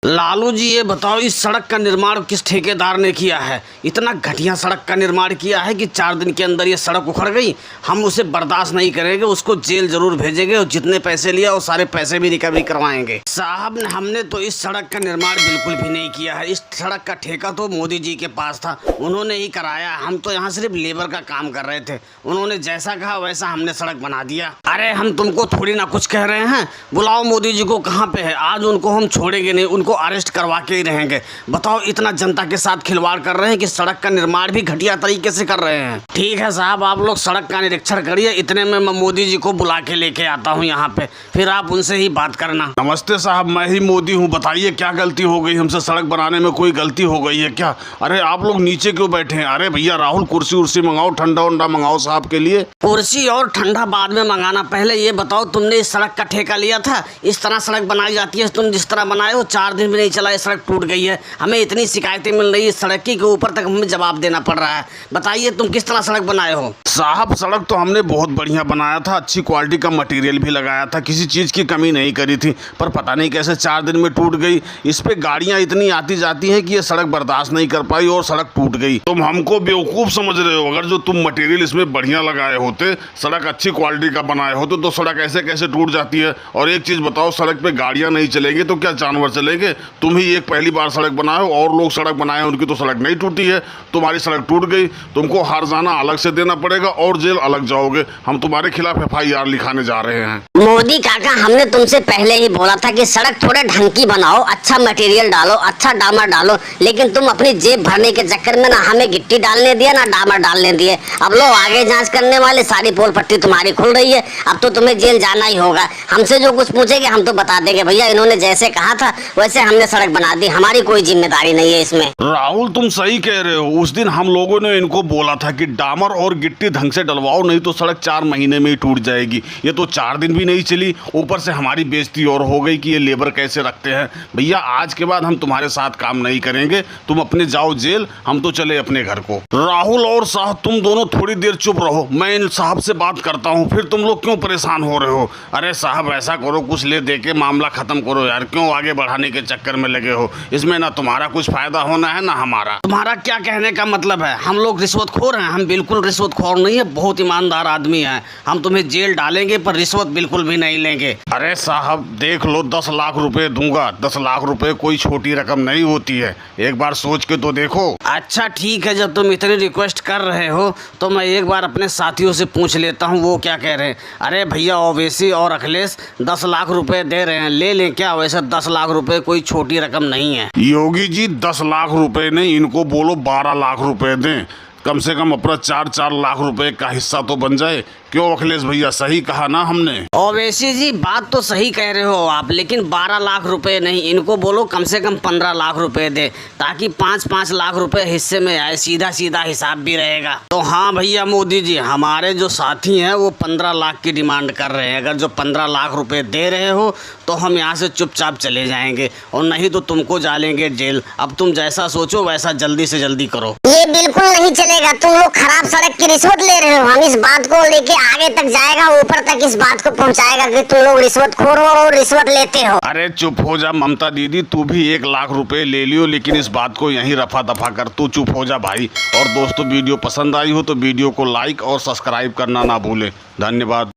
लालू जी ये बताओ, इस सड़क का निर्माण किस ठेकेदार ने किया है? इतना घटिया सड़क का निर्माण किया है कि 4 दिन के अंदर ये सड़क उखड़ गई। हम उसे बर्दाश्त नहीं करेंगे, उसको जेल जरूर भेजेंगे और जितने पैसे लिया वो सारे पैसे भी रिकवरी करवाएंगे। साहब हमने तो इस सड़क का निर्माण बिल्कुल भी नहीं किया है। इस सड़क का ठेका तो मोदी जी के पास था, उन्होंने ही कराया। हम तो यहाँ सिर्फ लेबर का काम कर रहे थे, उन्होंने जैसा कहा वैसा हमने सड़क बना दिया। अरे हम तुमको थोड़ी ना कुछ कह रहे हैं, बुलाओ मोदी जी को, कहाँ पे है? आज उनको हम छोड़ेंगे नहीं, उनको अरेस्ट करवा के ही रहेंगे। बताओ, इतना जनता के साथ खिलवाड़ कर रहे हैं कि सड़क का निर्माण भी घटिया तरीके से कर रहे हैं। ठीक है साहब, आप लोग सड़क का निरीक्षण करिए, इतने में मैं मोदी जी को बुला के लेके आता हूँ यहाँ पे, फिर आप उनसे ही बात करना। नमस्ते साहब, मैं ही मोदी हूँ। बताइए क्या गलती हो गई हमसे? सड़क बनाने में कोई गलती हो गई है क्या? अरे आप लोग नीचे क्यों बैठे हैं? अरे भैया राहुल, कुर्सी उर्सी मंगाओ, ठंडा उंडा मंगाओ साहब के लिए। कुर्सी और ठंडा बाद में मंगाना, पहले ये बताओ तुमने इस सड़क का ठेका लिया था? इस तरह सड़क बनाई जाती है? तुम जिस तरह बनाए हो 4 दिन भी नहीं चला, ये सड़क टूट गई है। हमें इतनी शिकायतें मिल रही है इस सड़क की कि ऊपर तक हमें जवाब देना पड़ रहा है। बताइए तुम किस तरह सड़क बनाए हो? साहब सड़क तो हमने बहुत बढ़िया बनाया था, अच्छी क्वालिटी का मटेरियल भी लगाया था, किसी चीज़ की कमी नहीं करी थी, पर पता नहीं कैसे 4 दिन में टूट गई। इस पे गाड़ियां इतनी आती जाती हैं कि ये सड़क बर्दाश्त नहीं कर पाई और सड़क टूट गई। तुम हमको बेवकूफ़ समझ रहे हो? अगर जो तुम मटेरियल इसमें बढ़िया लगाए होते, सड़क अच्छी क्वालिटी का बनाए होते, तो सड़क ऐसे कैसे टूट जाती है? और एक चीज़ बताओ, सड़क पे गाड़ियाँ नहीं चलेंगे तो क्या जानवर चलेंगे? तुम ही एक पहली बार सड़क बनाए हो, और लोग सड़क बनाए हैं उनकी तो सड़क नहीं टूटी है, तुम्हारी सड़क टूट गई। तुमको हर्जाना अलग से देना पड़ेगा और जेल अलग जाओगे। हम तुम्हारे खिलाफ FIR लिखाने जा रहे हैं। मोदी काका, हमने तुमसे पहले ही बोला था कि सड़क थोड़े ढंग की बनाओ, अच्छा मटेरियल डालो, अच्छा डामर डालो, लेकिन तुम अपनी जेब भरने के चक्कर में ना हमें गिट्टी डालने दिया ना डामर डालने दिए। अब लो आगे जांच करने वाले, सारी पोल पट्टी तुम्हारी खुल रही है, अब तो तुम्हें जेल जाना ही होगा। हमसे जो कुछ पूछेंगे हम तो बता देंगे, भैया इन्होंने जैसे कहा था वैसे हमने सड़क बना दी, हमारी कोई जिम्मेदारी नहीं है इसमें। राहुल तुम सही कह रहे हो, उस दिन हम लोगों ने इनको बोला था कि डामर और गिट्टी ढंग से डलवाओ, नहीं तो सड़क 4 महीने में ही टूट जाएगी। ये तो 4 दिन भी नहीं चली, ऊपर से हमारी बेइज्जती और हो गई कि ये लेबर कैसे रखते हैं। भैया आज के बाद हम तुम्हारे साथ काम नहीं करेंगे, तुम अपने जाओ जेल, हम तो चले अपने घर को। राहुल और साहब तुम दोनों थोड़ी देर चुप रहो, मैं इन साहब से बात करता हूँ, फिर तुम लोग क्यों परेशान हो रहे हो? अरे साहब ऐसा करो, कुछ ले दे के मामला खत्म करो यार, क्यों आगे बढ़ाने के चक्कर में लगे हो? इसमें ना तुम्हारा कुछ फायदा होना है ना हमारा। तुम्हारा क्या कहने का मतलब है? हम लोग रिश्वतखोर हैं? हम बिल्कुल रिश्वतखोर नहीं है, बहुत ईमानदार आदमी है। हम तुम्हें जेल डालेंगे पर रिश्वत बिल्कुल भी नहीं लेंगे। अरे साहब देख लो, 10 लाख रुपए दूंगा। 10 लाख रुपए कोई छोटी रकम नहीं होती है, एक बार सोच के तो देखो। अच्छा ठीक है, जब तुम इतनी रिक्वेस्ट कर रहे हो तो मैं एक बार अपने साथियों से पूछ लेता हूँ वो क्या कह रहे हैं। अरे भैया ओवैसी और अखिलेश 10 लाख रुपए दे रहे हैं, ले लें क्या? वैसे 10 लाख रुपए कोई छोटी रकम नहीं है। योगी जी 10 लाख रुपए नहीं, इनको बोलो 12 लाख रुपए दें, कम से कम अपना 4-4 लाख रुपए का हिस्सा तो बन जाए। क्यों अखिलेश भैया, सही कहा ना हमने? ओवैसी जी बात तो सही कह रहे हो आप, लेकिन 12 लाख रुपए नहीं, इनको बोलो कम से कम 15 लाख रुपए दे, ताकि 5-5 लाख रुपए हिस्से में आए, सीधा सीधा हिसाब भी रहेगा। तो हाँ भैया मोदी जी, हमारे जो साथी हैं वो 15 लाख की डिमांड कर रहे हैं। अगर जो 15 लाख रुपए दे रहे हो तो हम यहाँ से चुपचाप चले जाएंगे, और नहीं तो तुमको डालेंगे जेल। अब तुम जैसा सोचो वैसा जल्दी से जल्दी करो। ये बिल्कुल नहीं चलेगा, तुम लोग खराब सड़क की रिश्वत ले रहे हो। हम इस बात को लेके आगे तक जाएगा, ऊपर तक इस बात को पहुंचाएगा कि तुम लोग रिश्वतखोर हो और रिश्वत लेते हो। अरे चुप हो जा ममता दीदी, तू भी 1 लाख रुपए ले लियो, लेकिन इस बात को यहीं रफा दफा कर। तू चुप हो जा भाई। और दोस्तों वीडियो पसंद आई हो तो वीडियो को लाइक और सब्सक्राइब करना ना भूलें। धन्यवाद।